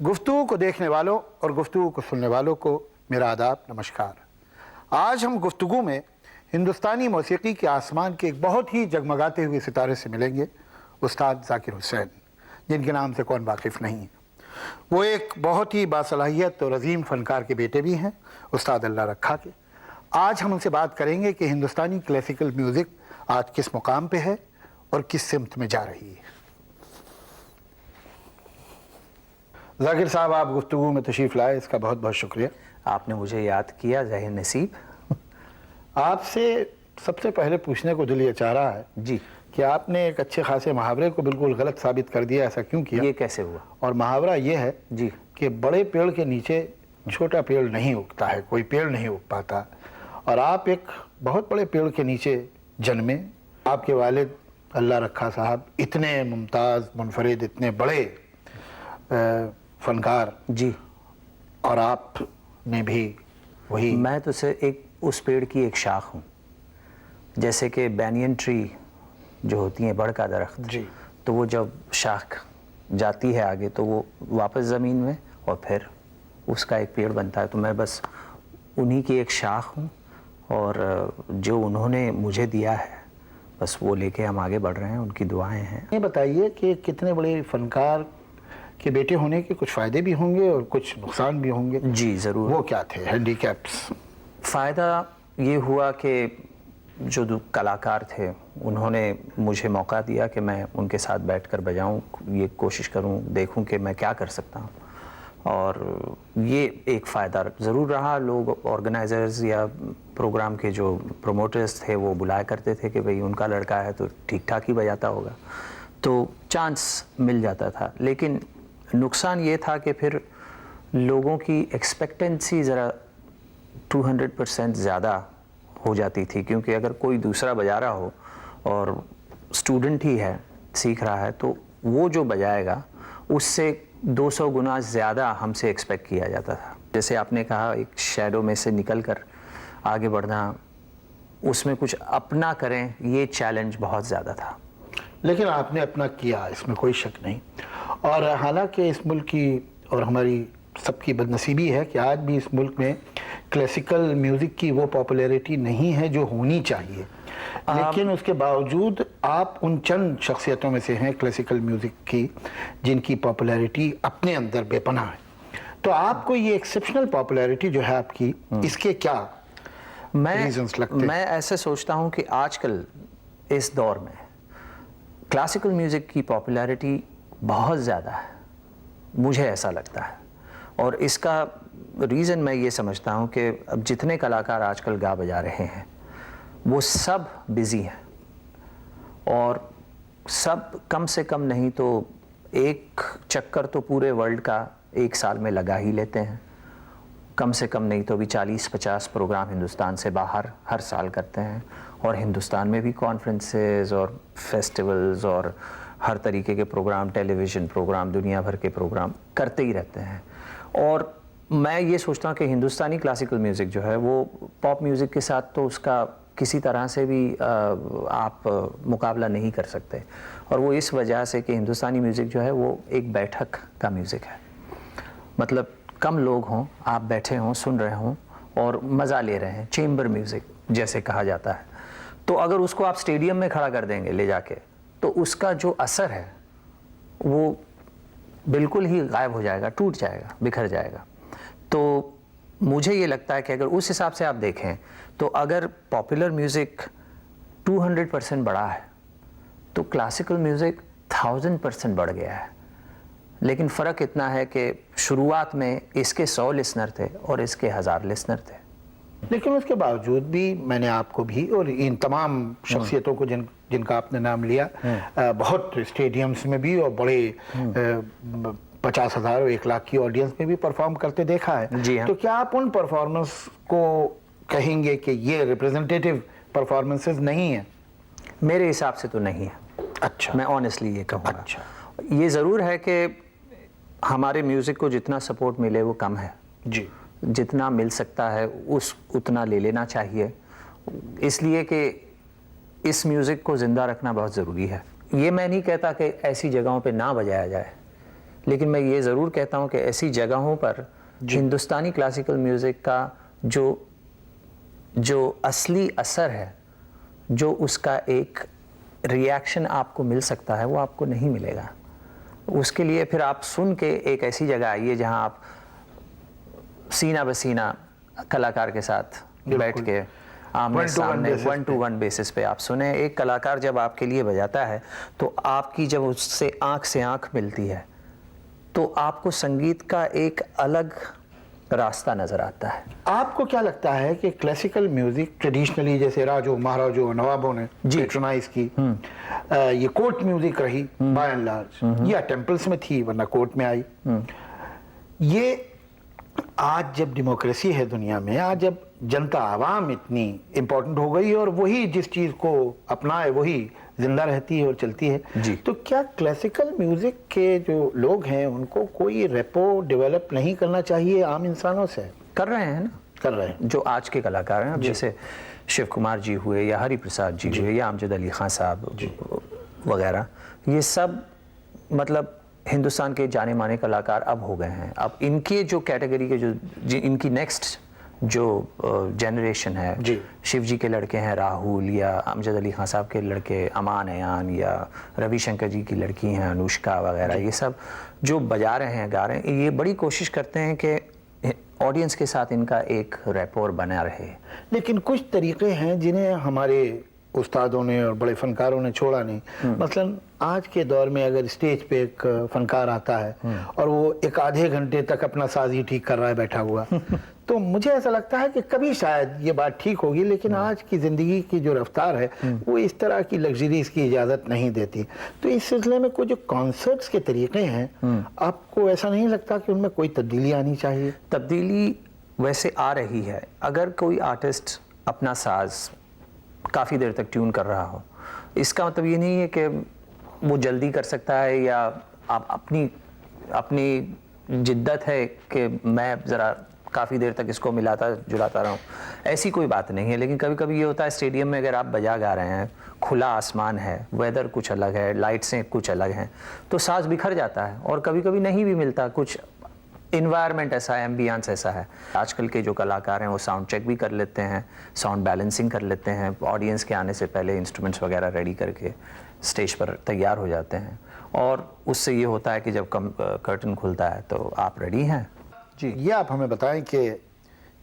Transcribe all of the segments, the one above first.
गुफ्तगू को देखने वालों और गुफ्तगू को सुनने वालों को मेरा आदाब, नमस्कार। आज हम गुफ्तगू में हिंदुस्तानी मौसीकी के आसमान के एक बहुत ही जगमगाते हुए सितारे से मिलेंगे, उस्ताद ज़ाकिर हुसैन, जिनके नाम से कौन वाकिफ़ नहीं है। वो एक बहुत ही बासलाहियत और अजीम फ़नकार के बेटे भी हैं, उस्ताद अल्लाह रखा के। आज हम उनसे बात करेंगे कि हिंदुस्तानी क्लासिकल म्यूज़िक आज किस मुकाम पे है और किस सिमत में जा रही है। ज़ाकिर साहब, आप गुफ्तगू में तशरीफ़ लाए, इसका बहुत बहुत शुक्रिया। आपने मुझे याद किया, ज़ाहिर नसीब। आपसे सबसे पहले पूछने को दिल ये चाह रहा है जी कि आपने एक अच्छे खासे मुहावरे को बिल्कुल गलत साबित कर दिया। ऐसा क्यों किया? ये कैसे हुआ? और मुहावरा ये है जी कि बड़े पेड़ के नीचे छोटा पेड़ नहीं उगता है, कोई पेड़ नहीं उग पाता। और आप एक बहुत बड़े पेड़ के नीचे जन्मे। आपके वालिद अल्लाह रखा साहब इतने मुमताज़, मुनफरिद, इतने बड़े फनकार, जी। और आपने भी वही। मैं तो उस पेड़ की एक शाख हूँ। जैसे कि बैनियन ट्री जो होती है, बड़ का दरख्त, जी। तो वो जब शाख जाती है आगे तो वो वापस ज़मीन में और फिर उसका एक पेड़ बनता है। तो मैं बस उन्हीं की एक शाख हूँ और जो उन्होंने मुझे दिया है बस वो लेके हम आगे बढ़ रहे हैं, उनकी दुआएं हैं। ये बताइए कि कितने बड़े फनकार के बेटे होने के कुछ फ़ायदे भी होंगे और कुछ नुकसान भी होंगे। जी ज़रूर। वो क्या थे हैंडीकैप्स? फ़ायदा ये हुआ कि जो कलाकार थे उन्होंने मुझे मौका दिया कि मैं उनके साथ बैठकर बजाऊं, ये कोशिश करूं, देखूं कि मैं क्या कर सकता हूं। और ये एक फ़ायदा ज़रूर रहा। लोग ऑर्गेनाइज़र्स या प्रोग्राम के जो प्रोमोटर्स थे वो बुलाया करते थे कि भाई उनका लड़का है तो ठीक ठाक ही बजाता होगा, तो चांस मिल जाता था। लेकिन नुकसान ये था कि फिर लोगों की एक्सपेक्टेंसी ज़रा 200% ज़्यादा हो जाती थी, क्योंकि अगर कोई दूसरा बजा रहा हो और स्टूडेंट ही है, सीख रहा है, तो वो जो बजाएगा उससे 200 गुना ज़्यादा हमसे एक्सपेक्ट किया जाता था। जैसे आपने कहा, एक शैडो में से निकल कर आगे बढ़ना, उसमें कुछ अपना करें, ये चैलेंज बहुत ज़्यादा था। लेकिन आपने अपना किया, इसमें कोई शक नहीं। और हालांकि इस मुल्क की और हमारी सबकी बदनसीबी है कि आज भी इस मुल्क में क्लासिकल म्यूज़िक की वो पॉपुलैरिटी नहीं है जो होनी चाहिए। लेकिन उसके बावजूद आप उन चंद शख्सियतों में से हैं क्लासिकल म्यूज़िक की जिनकी पॉपुलैरिटी अपने अंदर बेपनाह है। तो आपको ये एक्सेप्शनल पॉपुलैरिटी जो है आपकी, इसके क्या रीजंस लगते हैं? मैं ऐसे सोचता हूँ कि आजकल इस दौर में क्लासिकल म्यूज़िक की पॉपुलैरिटी बहुत ज़्यादा है, मुझे ऐसा लगता है। और इसका रीज़न मैं ये समझता हूँ कि अब जितने कलाकार आजकल गा बजा रहे हैं वो सब बिज़ी हैं, और सब कम से कम नहीं तो एक चक्कर तो पूरे वर्ल्ड का एक साल में लगा ही लेते हैं। कम से कम नहीं तो भी 40-50 प्रोग्राम हिंदुस्तान से बाहर हर साल करते हैं, और हिंदुस्तान में भी कॉन्फ्रेंसेस और फेस्टिवल्स और हर तरीके के प्रोग्राम, टेलीविज़न प्रोग्राम, दुनिया भर के प्रोग्राम करते ही रहते हैं। और मैं ये सोचता हूँ कि हिंदुस्तानी क्लासिकल म्यूज़िक जो है वो पॉप म्यूज़िक के साथ तो उसका किसी तरह से भी आप मुकाबला नहीं कर सकते। और वो इस वजह से कि हिंदुस्तानी म्यूज़िक जो है वो एक बैठक का म्यूज़िक है। मतलब कम लोग हों, आप बैठे हों, सुन रहे हों और मज़ा ले रहे हैं, चेम्बर म्यूज़िक जैसे कहा जाता है। तो अगर उसको आप स्टेडियम में खड़ा कर देंगे ले जाके, तो उसका जो असर है वो बिल्कुल ही गायब हो जाएगा, टूट जाएगा, बिखर जाएगा। तो मुझे ये लगता है कि अगर उस हिसाब से आप देखें तो अगर पॉपुलर म्यूज़िक 200% बढ़ा है तो क्लासिकल म्यूज़िक 1000% बढ़ गया है। लेकिन फ़र्क इतना है कि शुरुआत में इसके 100 लिसनर थे और इसके 1000 लिसनर थे। लेकिन उसके बावजूद भी मैंने आपको भी और इन तमाम शख्सियतों को जिनका आपने नाम लिया, बहुत स्टेडियम्स में भी और बड़े 50,000 और 1 लाख की ऑडियंस में भी परफॉर्म करते देखा है। जी हाँ। तो क्या आप उन परफॉर्मेंस को कहेंगे कि ये रिप्रेजेंटेटिव परफॉर्मेंसेस नहीं है? मेरे हिसाब से तो नहीं है। अच्छा। मैं ऑनेस्टली ये कहूँगा। अच्छा। ये ज़रूर है कि हमारे म्यूज़िक को जितना सपोर्ट मिले वो कम है। जी। जितना मिल सकता है उतना ले लेना चाहिए, इसलिए कि इस म्यूज़िक को ज़िंदा रखना बहुत ज़रूरी है। ये मैं नहीं कहता कि ऐसी जगहों पे ना बजाया जाए, लेकिन मैं ये ज़रूर कहता हूँ कि ऐसी जगहों पर हिंदुस्तानी क्लासिकल म्यूज़िक का जो असली असर है, जो उसका एक रिएक्शन आपको मिल सकता है, वो आपको नहीं मिलेगा। उसके लिए फिर आप सुन के एक ऐसी जगह आइए जहाँ आप सीना बसीना कलाकार के साथ बैठ के आमने सामने 1-to-1 बेसिस पे आप सुने। एक कलाकार जब आपके लिए बजाता है तो आपकी जब उससे आंख से आंख मिलती है तो आपको संगीत का एक अलग रास्ता नजर आता है। आपको क्या लगता है कि क्लासिकल म्यूजिक ट्रेडिशनली जैसे राजों महाराजों नवाबों ने पेट्रोनाइज की, ये कोर्ट म्यूजिक रही बाय एंड लार्ज, या टेम्पल्स में थी वरना कोर्ट में आई, ये आज जब डेमोक्रेसी है दुनिया में, आज जब जनता आवाम इतनी इम्पोर्टेंट हो गई और वही जिस चीज को अपनाए वही जिंदा रहती है और चलती है, तो क्या क्लासिकल म्यूजिक के जो लोग हैं उनको कोई रेपो डेवलप नहीं करना चाहिए आम इंसानों से? कर रहे हैं ना, कर रहे हैं। जो आज के कलाकार हैं, अब जैसे शिव कुमार जी हुए या हरि प्रसाद जी हुए या अमजद अली खान साहब वगैरह, ये सब मतलब हिंदुस्तान के जाने माने कलाकार अब हो गए हैं। अब इनके जो कैटेगरी के जो इनकी नेक्स्ट जो जनरेशन है, शिव जी के लड़के हैं राहुल, या अमजद अली खान साहब के लड़के अमान अयान, या रविशंकर जी की लड़की हैं अनुष्का वगैरह, ये सब जो बजा रहे हैं गा रहे हैं, ये बड़ी कोशिश करते हैं कि ऑडियंस के साथ इनका एक रैपोर बना रहे। लेकिन कुछ तरीके हैं जिन्हें हमारे उस्तादों ने और बड़े फनकारों ने छोड़ा नहीं। मसलन आज के दौर में अगर स्टेज पे एक फनकार आता है और वो एक आधे घंटे तक अपना साज ही ठीक कर रहा है बैठा हुआ, तो मुझे ऐसा लगता है कि कभी शायद ये बात ठीक होगी, लेकिन आज की जिंदगी की जो रफ्तार है वो इस तरह की लग्जरीज की इजाजत नहीं देती। तो इस सिलसिले में कुछ जो कॉन्सर्ट्स के तरीके हैं, आपको ऐसा नहीं लगता कि उनमें कोई तब्दीली आनी चाहिए? तब्दीली वैसे आ रही है। अगर कोई आर्टिस्ट अपना साज काफ़ी देर तक ट्यून कर रहा हो, इसका मतलब ये नहीं है कि वो जल्दी कर सकता है या आप अपनी जिद्दत है कि मैं ज़रा काफ़ी देर तक इसको मिलाता जुलाता रहूं, ऐसी कोई बात नहीं है। लेकिन कभी कभी ये होता है स्टेडियम में अगर आप बजा गा रहे हैं, खुला आसमान है, वेदर कुछ अलग है, लाइट्सें कुछ अलग हैं, तो साज बिखर जाता है और कभी कभी नहीं भी मिलता, कुछ इन्वायरमेंट ऐसा है, एम्बियंस ऐसा है। आजकल के जो कलाकार हैं वो साउंड चेक भी कर लेते हैं, साउंड बैलेंसिंग कर लेते हैं, ऑडियंस के आने से पहले इंस्ट्रूमेंट्स वगैरह रेडी करके स्टेज पर तैयार हो जाते हैं, और उससे ये होता है कि जब कर्टन खुलता है तो आप रेडी हैं। जी, ये आप हमें बताएं कि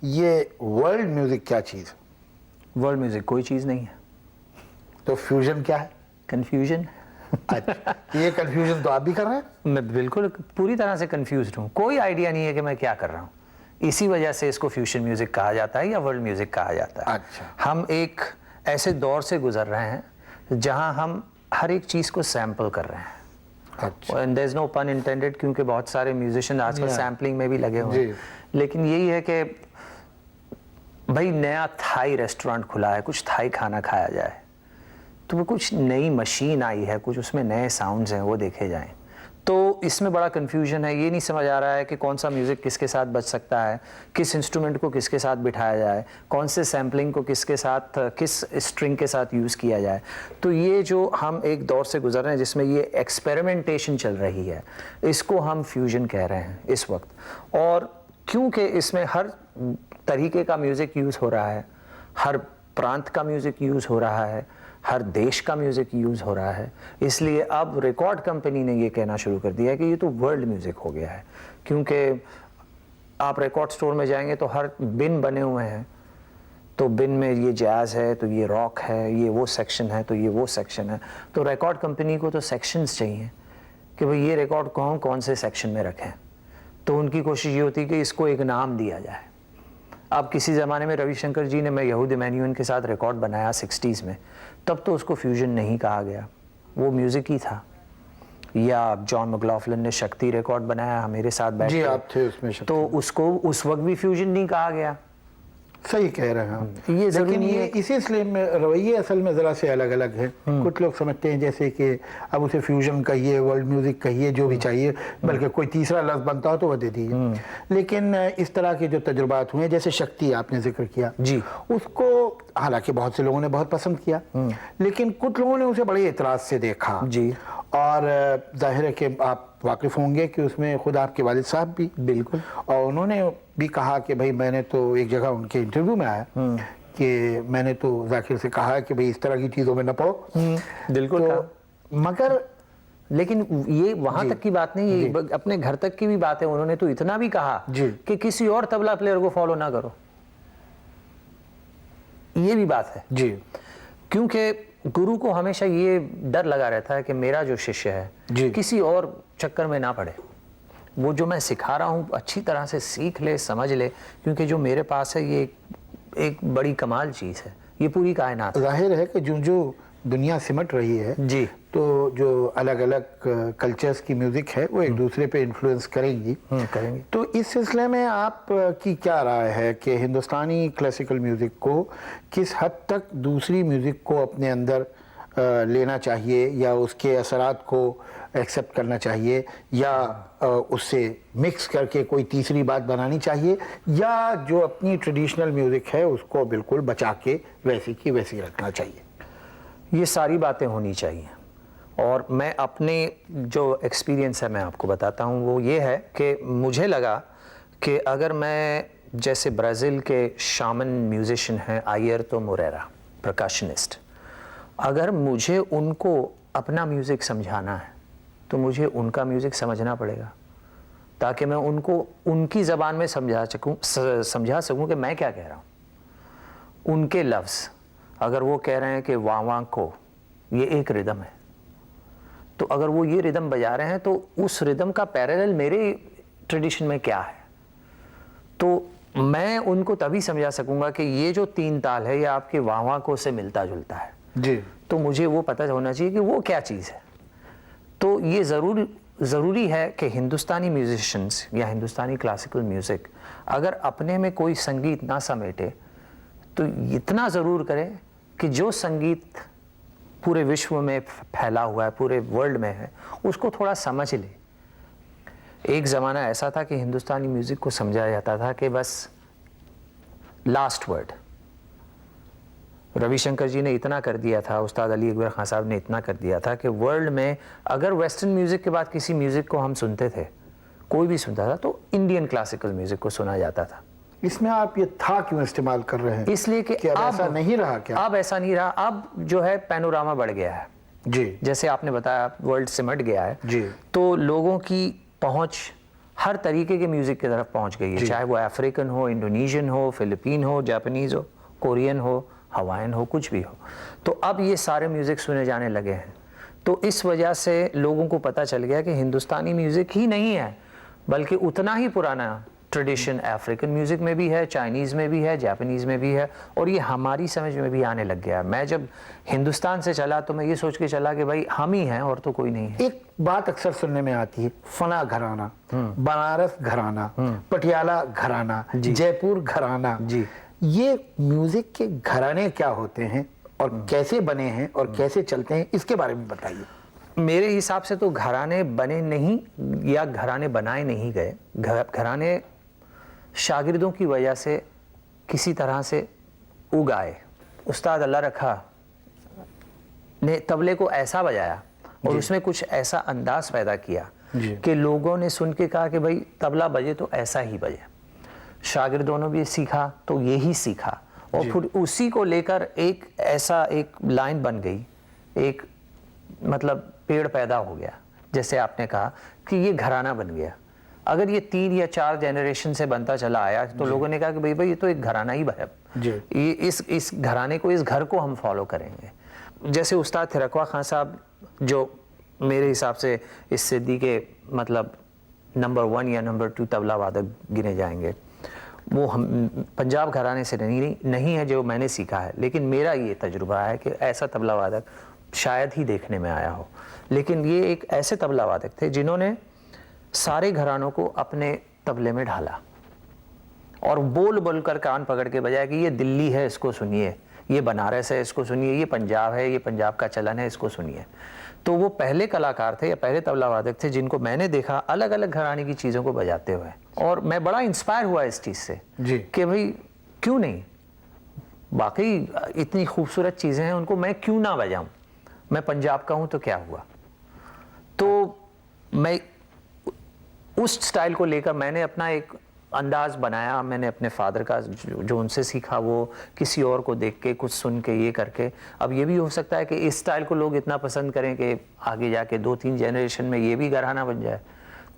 ये वर्ल्ड म्यूजिक क्या चीज़? वर्ल्ड म्यूजिक कोई चीज़ नहीं है। तो फ्यूजन क्या है? कन्फ्यूजन। अच्छा, ये कन्फ्यूजन तो आप भी कर रहे हैं? मैं बिल्कुल पूरी तरह से कंफ्यूज्ड हूँ, कोई आइडिया नहीं है कि मैं क्या कर रहा हूँ। इसी वजह से इसको फ्यूजन म्यूजिक कहा जाता है या वर्ल्ड म्यूजिक कहा जाता है। अच्छा। हम एक ऐसे दौर से गुजर रहे हैं जहाँ हम हर एक चीज़ को सैम्पल कर रहे हैं। अच्छा। And there is no pun intended, क्योंकि बहुत सारे म्यूजिशियन आजकल सैम्पलिंग में भी लगे हुए हैं। लेकिन यही है कि भाई नया थाई रेस्टोरेंट खुला है, कुछ थाई खाना खाया जाए, तो वो कुछ नई मशीन आई है, कुछ उसमें नए साउंड्स हैं, वो देखे जाएं। तो इसमें बड़ा कन्फ्यूजन है, ये नहीं समझ आ रहा है कि कौन सा म्यूज़िक किसके साथ बज सकता है, किस इंस्ट्रूमेंट को किसके साथ बिठाया जाए, कौन से सैम्पलिंग को किसके साथ, किस स्ट्रिंग के साथ यूज़ किया जाए। तो ये जो हम एक दौर से गुजर रहे हैं जिसमें ये एक्सपेरिमेंटेशन चल रही है, इसको हम फ्यूजन कह रहे हैं इस वक्त। और क्योंकि इसमें हर तरीके का म्यूज़िक यूज़ हो रहा है, हर प्रांत का म्यूज़िक यूज़ हो रहा है, हर देश का म्यूज़िक यूज़ हो रहा है, इसलिए अब रिकॉर्ड कंपनी ने ये कहना शुरू कर दिया है कि ये तो वर्ल्ड म्यूज़िक हो गया है। क्योंकि आप रिकॉर्ड स्टोर में जाएंगे तो हर बिन बने हुए हैं, तो बिन में ये जैज़ है, तो ये रॉक है, ये वो सेक्शन है, तो ये वो सेक्शन है। तो रिकॉर्ड कंपनी को तो सेक्शंस चाहिए कि भाई ये रिकॉर्ड कौन से सेक्शन में रखें। तो उनकी कोशिश ये होती है कि इसको एक नाम दिया जाए। अब किसी ज़माने में रविशंकर जी ने मैं यहूद इमैनुअल के साथ रिकॉर्ड बनाया 60s में, तब तो उसको फ्यूजन नहीं कहा गया, वो म्यूज़िक ही था। या जॉन मैक्लॉफ्लिन ने शक्ति रिकॉर्ड बनाया मेरे साथ बैठ जी, के, आप थे उसमें शक्ति। तो उसको उस वक्त भी फ्यूजन नहीं कहा गया। सही कह रहे हैं आप। ये जरूरी लेकिन ये इसी इसलिए में रवैये असल में ज़रा से अलग अलग है। कुछ लोग समझते हैं जैसे कि अब उसे फ्यूजन कहिए, वर्ल्ड म्यूज़िक कहिए, जो भी चाहिए, बल्कि कोई तीसरा लफ्ज़ बनता हो तो वह दे दीजिए। लेकिन इस तरह के जो तजुर्बात हुए, जैसे शक्ति आपने जिक्र किया जी, उसको हालांकि बहुत से लोगों ने बहुत पसंद किया, लेकिन कुछ लोगों ने उसे बड़े एतराज़ से देखा जी, और जाहिर है कि आप वाकिफ़ होंगे कि उसमें खुद आपके वालिद साहब भी, बिल्कुल, और उन्होंने भी कहा कि भाई मैंने तो एक जगह उनके इंटरव्यू में आया कि मैंने तो जाकिर से कहा कि भाई इस तरह की चीज़ों में न पड़ो। बिल्कुल तो मगर लेकिन ये वहां तक की बात नहीं, ये अपने घर तक की भी बात है। उन्होंने तो इतना भी कहा कि किसी और तबला प्लेयर को फॉलो ना करो, ये भी बात है जी, क्योंकि गुरु को हमेशा ये डर लगा रहता है कि मेरा जो शिष्य है किसी और चक्कर में ना पड़े, वो जो मैं सिखा रहा हूँ अच्छी तरह से सीख ले, समझ ले, क्योंकि जो मेरे पास है ये एक बड़ी कमाल चीज़ है, ये पूरी कायनात है। जाहिर है कि जो दुनिया सिमट रही है जी, तो जो अलग अलग कल्चर्स की म्यूजिक है वो एक दूसरे पे इन्फ्लुएंस करेंगी। करेंगे। तो इस सिलसिले में आप की क्या राय है कि हिंदुस्तानी क्लासिकल म्यूजिक को किस हद तक दूसरी म्यूजिक को अपने अंदर लेना चाहिए, या उसके असरात को एक्सेप्ट करना चाहिए, या उससे मिक्स करके कोई तीसरी बात बनानी चाहिए, या जो अपनी ट्रेडिशनल म्यूजिक है उसको बिल्कुल बचा के वैसी की वैसी रखना चाहिए? ये सारी बातें होनी चाहिए। और मैं अपने जो एक्सपीरियंस है मैं आपको बताता हूँ, वो ये है कि मुझे लगा कि अगर मैं, जैसे ब्राज़ील के शामन म्यूजिशियन हैं आयरतो मोरेरा, परकशनिस्ट, अगर मुझे उनको अपना म्यूज़िक समझाना है तो मुझे उनका म्यूज़िक समझना पड़ेगा, ताकि मैं उनको उनकी ज़बान में समझा सकूँ कि मैं क्या कह रहा हूँ। उनके लफ्ज़, अगर वो कह रहे हैं कि वां को ये एक रिदम है, तो अगर वो ये रिदम बजा रहे हैं तो उस रिदम का पैरेलल मेरे ट्रेडिशन में क्या है, तो मैं उनको तभी समझा सकूंगा कि ये जो 3 ताल है ये आपके वां को से मिलता जुलता है जी। तो मुझे वो पता होना चाहिए कि वो क्या चीज़ है। तो ये ज़रूरी है कि हिंदुस्तानी म्यूजिशियंस या हिंदुस्तानी क्लासिकल म्यूज़िक अगर अपने में कोई संगीत ना समेटे तो इतना ज़रूर करें कि जो संगीत पूरे विश्व में फैला हुआ है, पूरे वर्ल्ड में है, उसको थोड़ा समझ ले। एक ज़माना ऐसा था कि हिंदुस्तानी म्यूज़िक को समझा जाता था कि बस लास्ट वर्ड, रविशंकर जी ने इतना कर दिया था, उस्ताद अली अकबर खान साहब ने इतना कर दिया था कि वर्ल्ड में अगर वेस्टर्न म्यूज़िक के बाद किसी म्यूज़िक को हम सुनते थे, कोई भी सुनता था, तो इंडियन क्लासिकल म्यूज़िक को सुना जाता था। इसमें आप ये था क्यों इस्तेमाल कर रहे हैं? इसलिए कि अब ऐसा नहीं रहा क्या? अब ऐसा नहीं रहा, अब जो है पैनोरामा बढ़ गया है जी, जैसे आपने बताया, वर्ल्ड सिमट गया है जी, तो लोगों की पहुंच हर तरीके के म्यूजिक की तरफ पहुंच गई है, चाहे वो अफ्रीकन हो, इंडोनेशियन हो, फिलिपीन हो, जापानीज हो, कोरियन हो, हवाइन हो, कुछ भी हो। तो अब ये सारे म्यूजिक सुने जाने लगे हैं। तो इस वजह से लोगों को पता चल गया कि हिंदुस्तानी म्यूजिक ही नहीं है, बल्कि उतना ही पुराना ट्रेडिशन अफ्रीकन म्यूजिक में भी है, चाइनीज़ में भी है, जापानीज़ में भी है, और ये हमारी समझ में भी आने लग गया। मैं जब हिंदुस्तान से चला तो मैं ये सोच के चला कि भाई हम ही हैं और तो कोई नहीं है। एक बात अक्सर सुनने में आती है, फना घराना, बनारस घराना, पटियाला घराना, जयपुर घराना। जी, ये म्यूजिक के घराने क्या होते हैं और कैसे बने हैं और कैसे चलते हैं, इसके बारे में बताइए। मेरे हिसाब से तो घराने बने नहीं या घराने बनाए नहीं गए, घराने शागिर्दों की वजह से किसी तरह से उगाए। उस्ताद अल्लाह रखा ने तबले को ऐसा बजाया और उसमें कुछ ऐसा अंदाज पैदा किया कि लोगों ने सुन के कहा कि भाई तबला बजे तो ऐसा ही बजे। शागिर्दों ने भी सीखा तो यही सीखा, और फिर उसी को लेकर एक ऐसा एक लाइन बन गई, एक मतलब पेड़ पैदा हो गया। जैसे आपने कहा कि ये घराना बन गया। अगर ये 3 या 4 जनरेशन से बनता चला आया तो लोगों ने कहा कि भाई ये तो एक घराना ही है, ये इस घराने को, इस घर को हम फॉलो करेंगे। जैसे उस्ताद थिरकवा खान साहब, जो मेरे हिसाब से इस सिद्दी के मतलब नंबर 1 या नंबर 2 तबला वादक गिने जाएंगे, वो हम पंजाब घराने से नहीं है जो मैंने सीखा है, लेकिन मेरा ये तजुर्बा है कि ऐसा तबला वादक शायद ही देखने में आया हो। लेकिन ये एक ऐसे तबला वादक थे जिन्होंने सारे घरानों को अपने तबले में ढाला और बोल बोल कर कान पकड़ के बजाया कि ये दिल्ली है, इसको सुनिए, ये बनारस है, इसको सुनिए, ये पंजाब है, ये पंजाब का चलन है, इसको सुनिए। तो वो पहले कलाकार थे या पहले तबला वादक थे जिनको मैंने देखा अलग अलग घराने की चीज़ों को बजाते हुए, और मैं बड़ा इंस्पायर हुआ इस चीज़ से कि भाई क्यों नहीं, वाकई इतनी खूबसूरत चीज़ें हैं, उनको मैं क्यों ना बजाऊं। मैं पंजाब का हूं तो क्या हुआ, तो मैं उस स्टाइल को लेकर मैंने अपना एक अंदाज बनाया। मैंने अपने फादर का जो उनसे सीखा वो किसी और को देख के, कुछ सुन के, ये करके। अब ये भी हो सकता है कि इस स्टाइल को लोग इतना पसंद करें कि आगे जाके 2-3 जनरेशन में ये भी घराना बन जाए।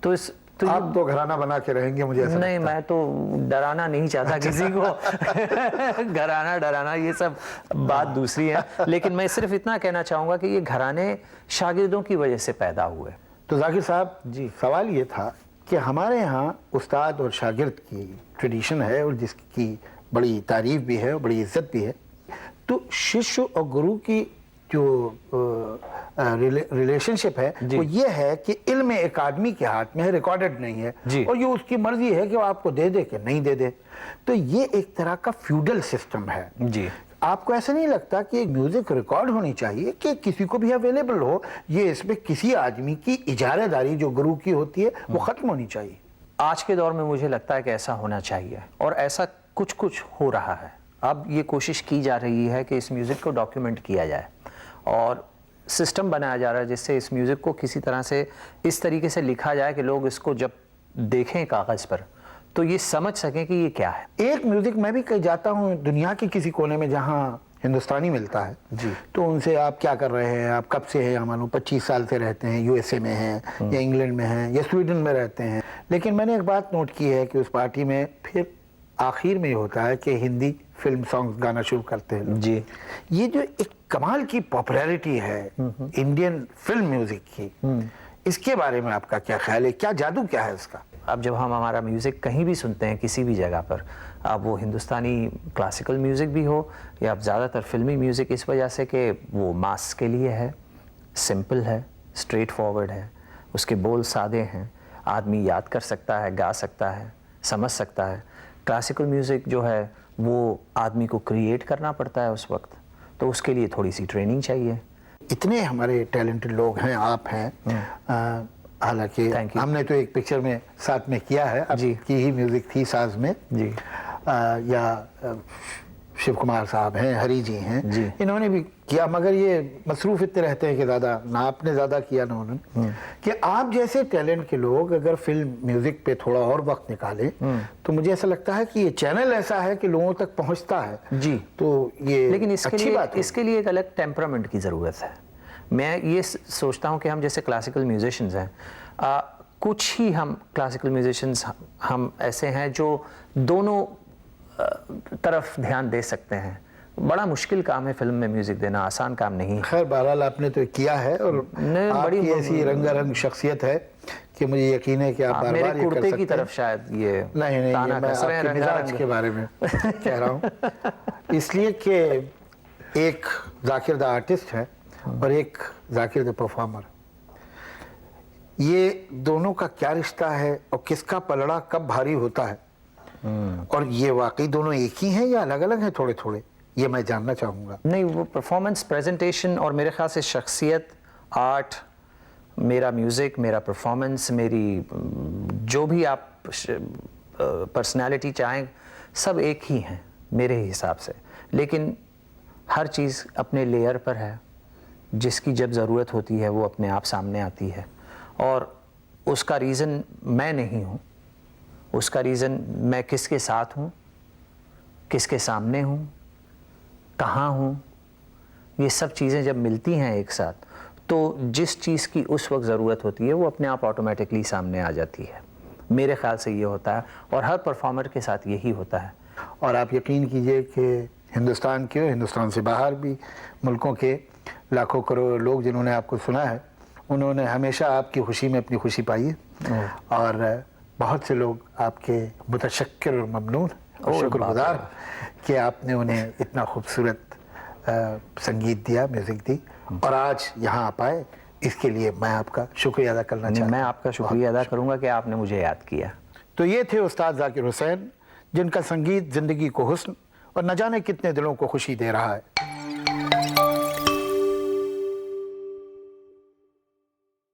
तो आप तो घराना बना के रहेंगे मुझे ऐसा नहीं, लगता है। मैं तो डराना नहीं चाहता किसी को। घराना डराना ये सब बात दूसरी है, लेकिन मैं सिर्फ इतना कहना चाहूँगा कि ये घराने शागिर्दों की वजह से पैदा हुए। तो जाकिर साहब जी, सवाल ये था कि हमारे यहाँ उस्ताद और शागिर्द की ट्रेडिशन है और जिसकी बड़ी तारीफ भी है और बड़ी इज्जत भी है। तो शिष्य और गुरु की जो रिलेशनशिप है वो ये है कि इल्म एक आदमी के हाथ में है, रिकॉर्डेड नहीं है, और ये उसकी मर्जी है कि वो आपको दे दे कि नहीं दे दे। तो ये एक तरह का फ्यूडल सिस्टम है। जी, आपको ऐसा नहीं लगता कि एक म्यूजिक रिकॉर्ड होनी चाहिए कि किसी को भी अवेलेबल हो? ये इसमें किसी आदमी की इजारादारी जो गुरु की होती है वो खत्म होनी चाहिए। आज के दौर में मुझे लगता है कि ऐसा होना चाहिए, और ऐसा कुछ कुछ हो रहा है। अब ये कोशिश की जा रही है कि इस म्यूज़िक को डॉक्यूमेंट किया जाए और सिस्टम बनाया जा रहा है जिससे इस म्यूज़िक को किसी तरह से इस तरीके से लिखा जाए कि लोग इसको जब देखें कागज़ पर तो ये समझ सकें कि ये क्या है। एक म्यूजिक मैं भी कहीं जाता हूँ दुनिया के किसी कोने में जहाँ हिंदुस्तानी मिलता है जी, तो उनसे आप क्या कर रहे हैं, आप कब से हैं, या मानो 25 साल से रहते हैं, यूएसए में हैं या इंग्लैंड में हैं या स्वीडन में रहते हैं। लेकिन मैंने एक बात नोट की है कि उस पार्टी में फिर आखिर में ये होता है कि हिंदी फिल्म सॉन्ग्स गाना शुरू करते हैं जी। ये जो एक कमाल की पॉपुलैरिटी है इंडियन फिल्म म्यूजिक की, इसके बारे में आपका क्या ख्याल है? क्या जादू क्या है इसका? अब जब हम हमारा म्यूज़िक कहीं भी सुनते हैं किसी भी जगह पर, अब वो हिंदुस्तानी क्लासिकल म्यूज़िक भी हो या अब ज़्यादातर फिल्मी म्यूज़िक, इस वजह से कि वो मास के लिए है, सिंपल है, स्ट्रेट फॉरवर्ड है, उसके बोल सादे हैं, आदमी याद कर सकता है, गा सकता है, समझ सकता है। क्लासिकल म्यूज़िक जो है वो आदमी को क्रिएट करना पड़ता है उस वक्त, तो उसके लिए थोड़ी सी ट्रेनिंग चाहिए। इतने हमारे टैलेंटेड लोग हैं, आप हैं, हालांकि हमने तो एक पिक्चर में साथ में किया है, आपकी ही म्यूजिक थी साज में जी, या शिव कुमार साहब हैं, हरी जी हैं जी, इन्होंने भी किया, मगर ये मसरूफ इतने रहते हैं कि ज़्यादा ना आपने ज़्यादा किया ना उन्होंने। कि आप जैसे टैलेंट के लोग अगर फिल्म म्यूजिक पे थोड़ा और वक्त निकालें तो मुझे ऐसा लगता है कि ये चैनल ऐसा है कि लोगों तक पहुंचता है जी। तो ये लेकिन इसके लिए एक अलग टेम्परामेंट की ज़रूरत है। मैं ये सोचता हूँ कि हम जैसे क्लासिकल म्यूजिशियंस हैं, कुछ ही हम क्लासिकल म्यूजिशियंस हम ऐसे हैं जो दोनों तरफ ध्यान दे सकते हैं। बड़ा मुश्किल काम है फिल्म में म्यूजिक देना, आसान काम नहीं है। खैर बहरहाल आपने तो किया है और आपकी ऐसी रंगारंग शख्सियत है कि मुझे यकीन है कि आप बार-बार ये कर सकते हैं। मेरे कुर्ते की तरफ शायद ये नहीं मैं आपके मिजाज के बारे में कह रहा हूँ, इसलिए कि एक जाकिर द आर्टिस्ट है और एक जाकिर द परफॉर्मर, ये दोनों का क्या रिश्ता है और किसका पलड़ा कब भारी होता है, और ये वाकई दोनों एक ही हैं या अलग अलग हैं थोड़े थोड़े, ये मैं जानना चाहूँगा। नहीं, वो परफॉर्मेंस, प्रेजेंटेशन और मेरे ख्याल से शख्सियत, आर्ट, मेरा म्यूज़िक, मेरा परफॉर्मेंस, मेरी जो भी आप पर्सनालिटी चाहें, सब एक ही हैं मेरे हिसाब से। लेकिन हर चीज़ अपने लेयर पर है, जिसकी जब ज़रूरत होती है वो अपने आप सामने आती है, और उसका रीज़न मैं नहीं हूँ, उसका रीज़न मैं किसके साथ हूँ, किसके सामने हूँ, कहाँ हूँ, ये सब चीज़ें जब मिलती हैं एक साथ तो जिस चीज़ की उस वक्त ज़रूरत होती है वो अपने आप ऑटोमेटिकली सामने आ जाती है। मेरे ख्याल से ये होता है और हर परफॉर्मर के साथ यही होता है। और आप यकीन कीजिए कि हिंदुस्तान के, हिंदुस्तान से बाहर भी मुल्कों के लाखों करोड़ लोग जिन्होंने आपको सुना है, उन्होंने हमेशा आपकी खुशी में अपनी खुशी पाई है, और बहुत से लोग आपके मुतशक्किर और ममनून और शुक्रगुजार कि आपने उन्हें इतना खूबसूरत संगीत दिया, म्यूज़िक दी, और आज यहाँ आ पाए। इसके लिए मैं आपका शुक्रिया अदा करना चाहता हूँ। मैं आपका शुक्रिया अदा करूँगा कि आपने मुझे याद किया। तो ये थे उस्ताद जाकिर हुसैन, जिनका संगीत ज़िंदगी को हुस्न और न जाने कितने दिलों को खुशी दे रहा है।